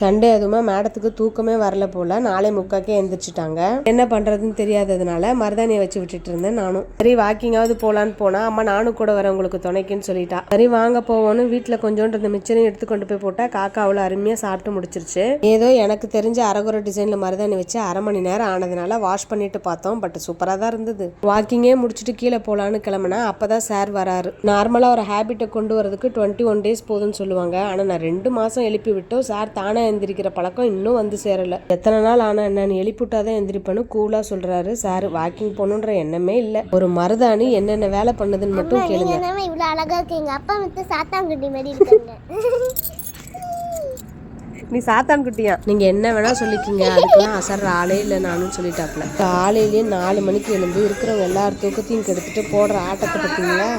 Sunday அதுவுமே மேடத்துக்கு தூக்கமே வரல போல, 4:45 எந்திரிச்சிட்டாங்க. என்ன பண்றதுன்னு தெரியாததுனால மருதாணியை வச்சு விட்டுட்டு இருந்தேன் நானும். சரி வாக்கிங்காவது போலான்னு போனா அம்மா நானும் கூட வர உங்களுக்கு துணைக்குன்னு சொல்லிட்டா. சரி வாங்க போவோன்னு வீட்டுல கொஞ்சோண்டு இந்த மிச்சரையும் எடுத்து கொண்டு போய் போட்டா காக்கா அவ்வளவு அருமையா சாப்பிட்டு முடிச்சிருச்சு. ஏதோ எனக்கு தெரிஞ்ச அரகுர டிசைன்ல மருதாணி வச்சு 1/2 மணி நேரம் ஆனதுனால வாஷ் பண்ணிட்டு பார்த்தோம். பட் சூப்பரா தான் இருந்தது. வாக்கிங்கே முடிச்சுட்டு கீழே போலான்னு கிளம்புனா அப்பதான் சார் வராரு. நார்மலா ஒரு ஹேபிட்டை கொண்டு வரதுக்கு 21 டேஸ் போதுன்னு சொல்லுவாங்க. ஆனா நான் 2 மாசம் எழுப்பி விட்டோம். சார் தானே எந்திரிக்கிற பழக்கம் இன்னும் வந்து சேரல. எத்தனை நாள் ஆனா என்ன, எழுப்பிவிட்டாதான் எந்திரிப்பேன்னு கூலா சொல்றாரு சார். வாக்கிங் போகணுன்ற எண்ணமே இல்ல. ஒரு மருதாணி என்னென்ன வேலை பண்ணுதுன்னு மட்டும் கேளுங்க. இவ்வளவு அழகா இருக்கீங்க. அப்பா வந்து சாத்தான்குட்டி மாதிரி இருக்காங்க. நீ சாத்தான் குட்டியா? நீங்க என்ன வேணா சொல்லிக்கிங்க, அதுக்கெல்லாம் அசர்ற ஆளே இல்லை நானும் சொல்லிட்டாப்ல. காலையிலேயே 4 மணிக்கு எழுந்து இருக்கிறவங்க எல்லார் தூக்கத்தையும் கெடுத்துட்டு போடுற ஆட்டத்தை பார்த்தீங்களா?